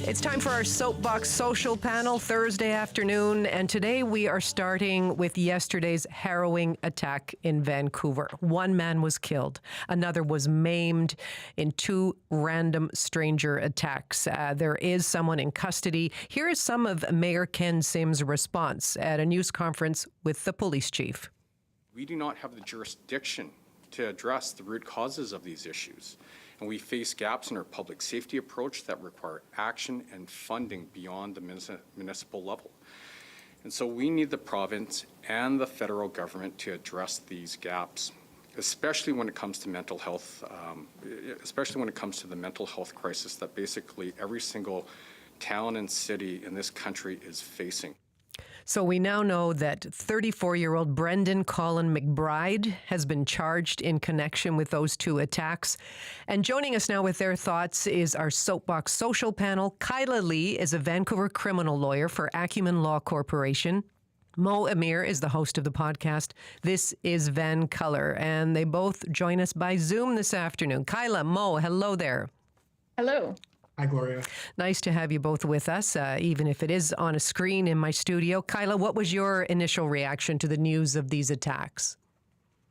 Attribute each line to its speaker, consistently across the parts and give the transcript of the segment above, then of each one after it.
Speaker 1: It's time for our Soapbox Social panel Thursday afternoon, and today we are starting with yesterday's harrowing attack in Vancouver. One man was killed, another was maimed in two random stranger attacks. There is someone in custody. Here is some of Mayor Ken Sim's response at a news conference with the police chief.
Speaker 2: We do not have the jurisdiction to address the root causes of these issues. And we face gaps in our public safety approach that require action and funding beyond the municipal level. And so we need the province and the federal government to address these gaps, especially when it comes to mental health, especially when it comes to the mental health crisis that basically every single town and city in this country is facing.
Speaker 1: So we now know that 34-year-old Brendan Colin McBride has been charged in connection with those two attacks. And joining us now with their thoughts is our Soapbox Social panel. Kyla Lee is a Vancouver criminal lawyer for Acumen Law Corporation. Mo Amir is the host of the podcast. This is Van Color, and they both join us by Zoom this afternoon. Kyla, Mo, hello there.
Speaker 3: Hello.
Speaker 4: Hi, Gloria.
Speaker 1: Nice to have you both with us, even if it is on a screen in my studio. Kyla, what was your initial reaction to the news of these attacks?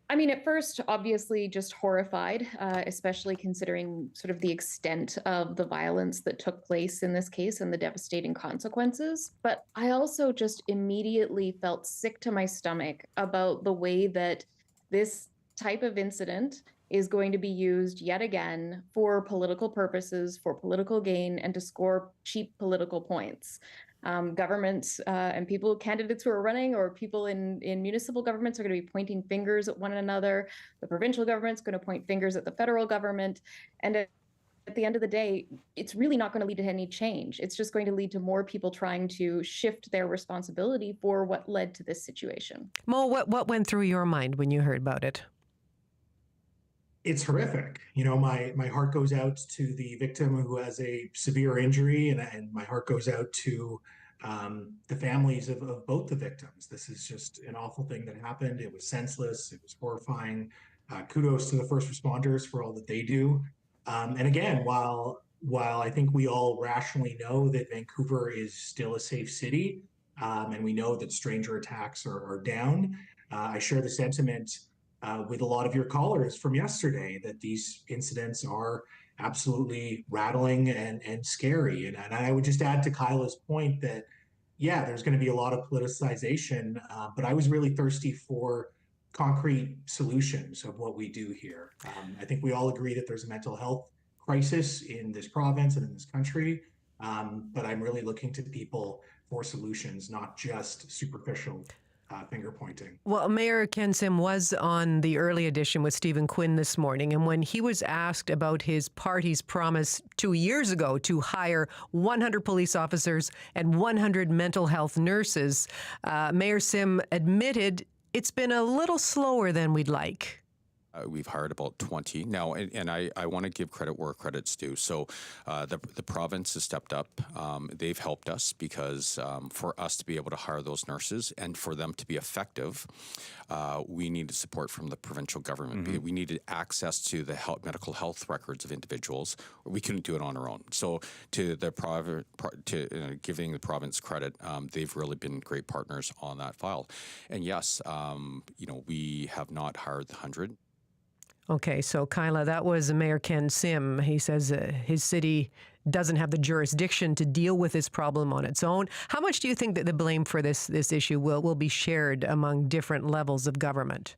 Speaker 3: I mean, at first, obviously, just horrified, especially considering sort of the extent of the violence that took place in this case and the devastating consequences. But I also just immediately felt sick to my stomach about the way that this type of incident is going to be used yet again for political purposes, for political gain, and to score cheap political points. Governments and candidates who are running, or people in municipal governments, are going to be pointing fingers at one another. The provincial government's going to point fingers at the federal government. And at the end of the day, it's really not going to lead to any change. It's just going to lead to more people trying to shift their responsibility for what led to this situation.
Speaker 1: Mo, what went through your mind when you heard about it?
Speaker 4: It's horrific. You know, my heart goes out to the victim who has a severe injury, and my heart goes out to the families of both the victims. This is just an awful thing that happened. It was senseless. It was horrifying. Kudos to the first responders for all that they do. And again, while I think we all rationally know that Vancouver is still a safe city, and we know that stranger attacks are down, I share the sentiment with a lot of your callers from yesterday that these incidents are absolutely rattling and scary. And I would just add to Kyla's point that, yeah, there's going to be a lot of politicization, but I was really thirsty for concrete solutions of what we do here. I think we all agree that there's a mental health crisis in this province and in this country, but I'm really looking to people for solutions, not just superficial finger pointing.
Speaker 1: Well, Mayor Ken Sim was on the early edition with Stephen Quinn this morning, and when he was asked about his party's promise 2 years ago to hire 100 police officers and 100 mental health nurses, Mayor Sim admitted it's been a little slower than we'd like.
Speaker 2: We've hired about 20 now, and I want to give credit where credit's due. So the province has stepped up. They've helped us because for us to be able to hire those nurses and for them to be effective, we needed support from the provincial government. Mm-hmm. We needed access to the medical health records of individuals. We couldn't do it on our own. So to the giving the province credit, they've really been great partners on that file. And yes, we have not hired the 100.
Speaker 1: Okay, so Kyla, that was Mayor Ken Sim. He says his city doesn't have the jurisdiction to deal with this problem on its own. How much do you think that the blame for this issue will be shared among different levels of government?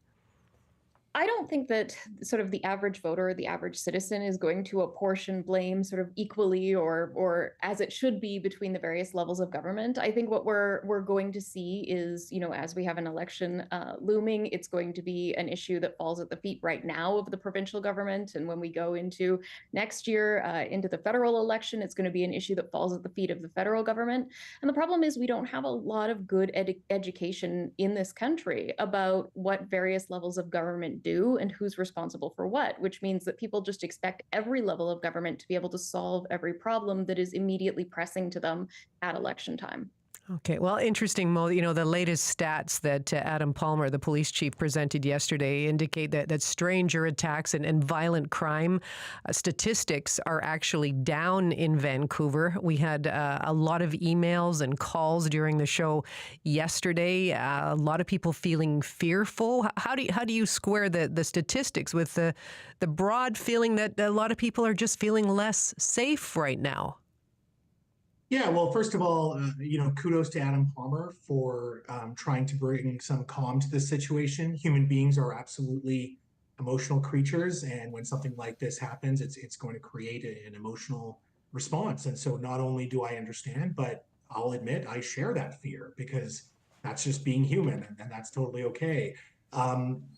Speaker 3: I don't think that sort of the average voter or the average citizen is going to apportion blame sort of equally or as it should be between the various levels of government. I think what we're going to see is, as we have an election looming, it's going to be an issue that falls at the feet right now of the provincial government. And when we go into next year, into the federal election, it's going to be an issue that falls at the feet of the federal government. And the problem is we don't have a lot of good education in this country about what various levels of government do and who's responsible for what, which means that people just expect every level of government to be able to solve every problem that is immediately pressing to them at election time.
Speaker 1: Okay, well, interesting, Mo. You know, the latest stats that Adam Palmer, the police chief, presented yesterday indicate that stranger attacks and violent crime statistics are actually down in Vancouver. We had a lot of emails and calls during the show yesterday. A lot of people feeling fearful. How do you square the statistics with the broad feeling that a lot of people are just feeling less safe right now?
Speaker 4: Yeah, well, first of all, kudos to Adam Palmer for trying to bring some calm to this situation. Human beings are absolutely emotional creatures, and when something like this happens, it's going to create an emotional response. And so, not only do I understand, but I'll admit I share that fear because that's just being human, and that's totally okay.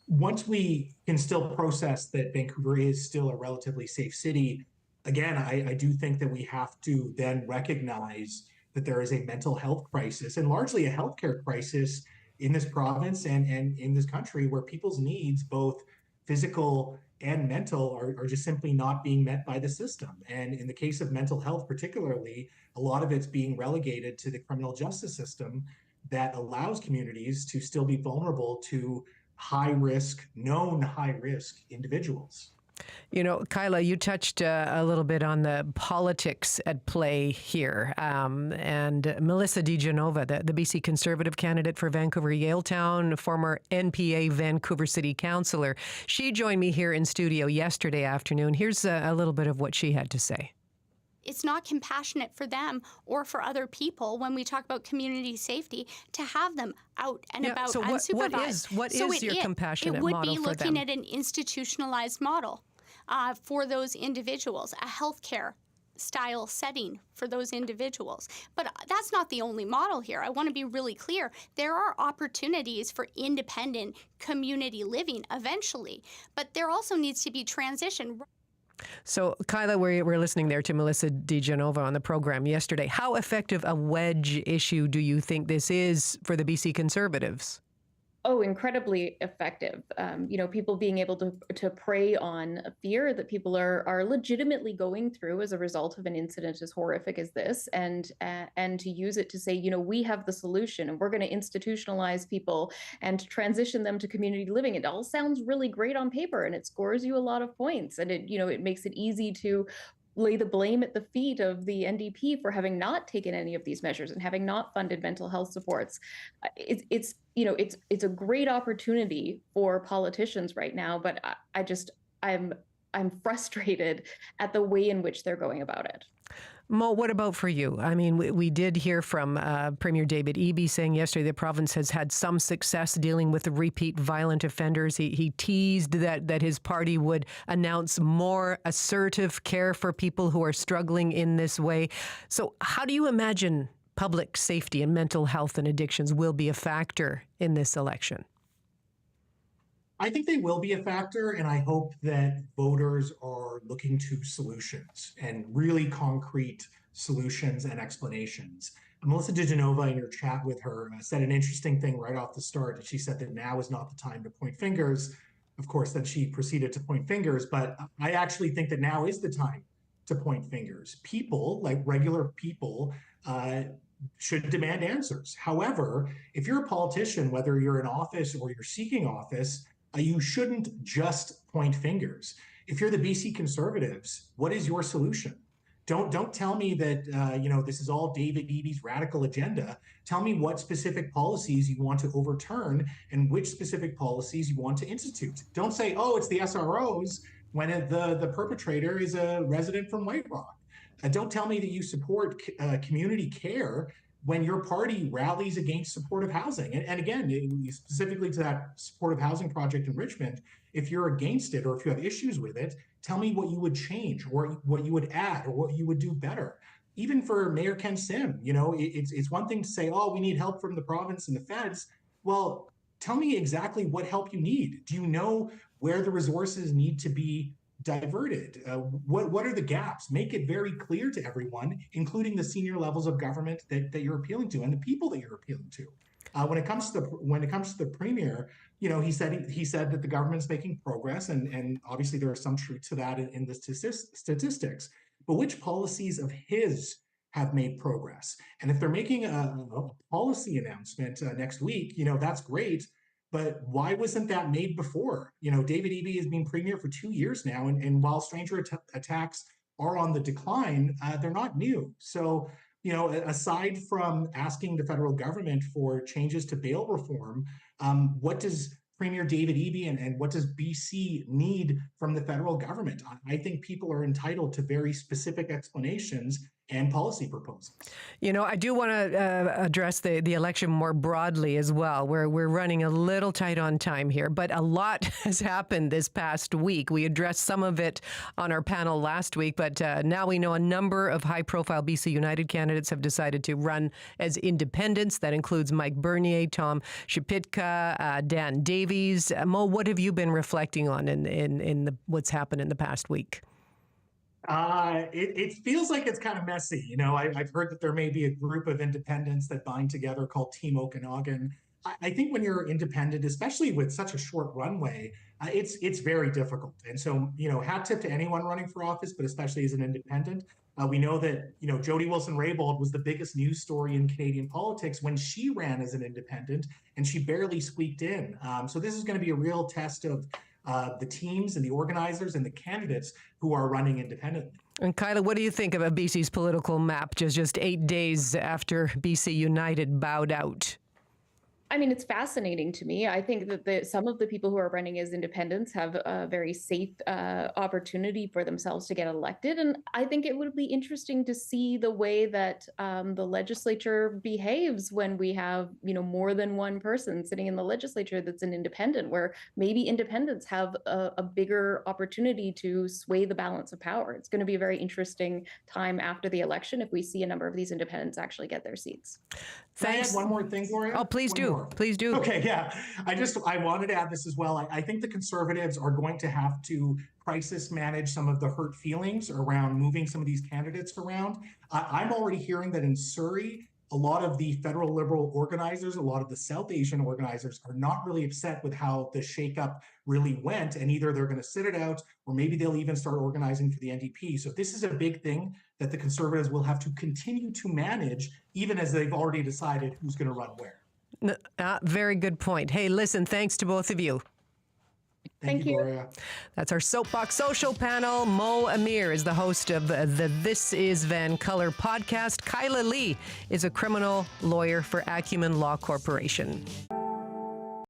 Speaker 4: Once we can still process that Vancouver is still a relatively safe city, again, I do think that we have to then recognize that there is a mental health crisis and largely a healthcare crisis in this province and in this country where people's needs, both physical and mental, are just simply not being met by the system. And in the case of mental health, particularly, a lot of it's being relegated to the criminal justice system that allows communities to still be vulnerable to known high risk individuals.
Speaker 1: You know, Kyla, you touched a little bit on the politics at play here. And Melissa DiGenova, the BC Conservative candidate for Vancouver Yaletown, former NPA Vancouver City Councillor, she joined me here in studio yesterday afternoon. Here's a little bit of what she had to say.
Speaker 5: It's not compassionate for them or for other people when we talk about community safety to have them out and about
Speaker 1: so
Speaker 5: unsupervised.
Speaker 1: What is your compassionate model for them?
Speaker 5: It would be looking at an institutionalized model for those individuals, a healthcare style setting for those individuals. But that's not the only model here. I want to be really clear. There are opportunities for independent community living eventually, but there also needs to be transition.
Speaker 1: So, Kyla, we're listening there to Melissa DiGenova on the program yesterday. How effective a wedge issue do you think this is for the BC Conservatives?
Speaker 3: Oh, incredibly effective. People being able to prey on a fear that people are legitimately going through as a result of an incident as horrific as this, and to use it to say, we have the solution, and we're going to institutionalize people and transition them to community living. It all sounds really great on paper, and it scores you a lot of points, and it makes it easy to lay the blame at the feet of the NDP for having not taken any of these measures and having not funded mental health supports. It's a great opportunity for politicians right now, but I'm frustrated at the way in which they're going about it.
Speaker 1: Mo, what about for you? I mean, we did hear from Premier David Eby saying yesterday the province has had some success dealing with the repeat violent offenders. He teased that his party would announce more assertive care for people who are struggling in this way. So how do you imagine public safety and mental health and addictions will be a factor in this election?
Speaker 4: I think they will be a factor, and I hope that voters are looking to solutions and really concrete solutions and explanations. Melissa DiGenova, in your chat with her, said an interesting thing right off the start. She said that now is not the time to point fingers. Of course, then she proceeded to point fingers, but I actually think that now is the time to point fingers. People, like regular people, should demand answers. However, if you're a politician, whether you're in office or you're seeking office, you shouldn't just point fingers. If you're the BC Conservatives, what is your solution? Don't tell me that this is all David Eby's radical agenda. Tell me what specific policies you want to overturn and which specific policies you want to institute. Don't say, oh, it's the SROs when the perpetrator is a resident from White Rock. Don't tell me that you support community care when your party rallies against supportive housing. And again, specifically to that supportive housing project in Richmond, if you're against it or if you have issues with it, tell me what you would change or what you would add or what you would do better. Even for Mayor Ken Sim, it's one thing to say, oh, we need help from the province and the feds. Well, tell me exactly what help you need. Do you know where the resources need to be diverted? What are the gaps? Make it very clear to everyone, including the senior levels of government that you're appealing to and the people that you're appealing to. When it comes to the premier, he said that the government's making progress, and obviously there is some truth to that in the statistics. But which policies of his have made progress. And if they're making a policy announcement next week, that's great. But why wasn't that made before? David Eby has been premier for 2 years now, and while stranger attacks are on the decline, they're not new. So, aside from asking the federal government for changes to bail reform, what does Premier David Eby and what does BC need from the federal government? I think people are entitled to very specific explanations and policy proposals.
Speaker 1: I do want to address the election more broadly as well. We're running a little tight on time here, but a lot has happened this past week. We addressed some of it on our panel last week, but now we know a number of high-profile BC United candidates have decided to run as independents. That includes Mike Bernier, Tom Shapitka, Dan Davies. Mo, what have you been reflecting on in what's happened in the past week?
Speaker 4: It feels like it's kind of messy. I've heard that there may be a group of independents that bind together called Team Okanagan. I think when you're independent, especially with such a short runway, it's very difficult. And so, hat tip to anyone running for office, but especially as an independent. We know that, Jody Wilson-Raybould was the biggest news story in Canadian politics when she ran as an independent, and she barely squeaked in. So this is going to be a real test of the teams and the organizers and the candidates who are running independently.
Speaker 1: And Kyla, what do you think of BC's political map just 8 days after BC United bowed out?
Speaker 3: I mean, it's fascinating to me. I think that some of the people who are running as independents have a very safe opportunity for themselves to get elected. And I think it would be interesting to see the way that the legislature behaves when we have, more than one person sitting in the legislature that's an independent, where maybe independents have a bigger opportunity to sway the balance of power. It's going to be a very interesting time after the election if we see a number of these independents actually get their seats.
Speaker 1: Thanks.
Speaker 4: Can I add one more thing, Gloria?
Speaker 1: Oh, please do. Please do.
Speaker 4: Okay, yeah. I wanted to add this as well. I think the Conservatives are going to have to crisis manage some of the hurt feelings around moving some of these candidates around. I'm already hearing that in Surrey, a lot of the federal Liberal organizers, a lot of the South Asian organizers are not really upset with how the shakeup really went. And either they're going to sit it out or maybe they'll even start organizing for the NDP. So this is a big thing that the Conservatives will have to continue to manage, even as they've already decided who's going to run where.
Speaker 1: Very good point. Hey, listen, thanks to both of you.
Speaker 4: Thank you, Gloria.
Speaker 1: That's our Soapbox Social panel. Mo Amir is the host of the This Is Vancouver podcast. Kyla Lee is a criminal lawyer for Acumen Law Corporation.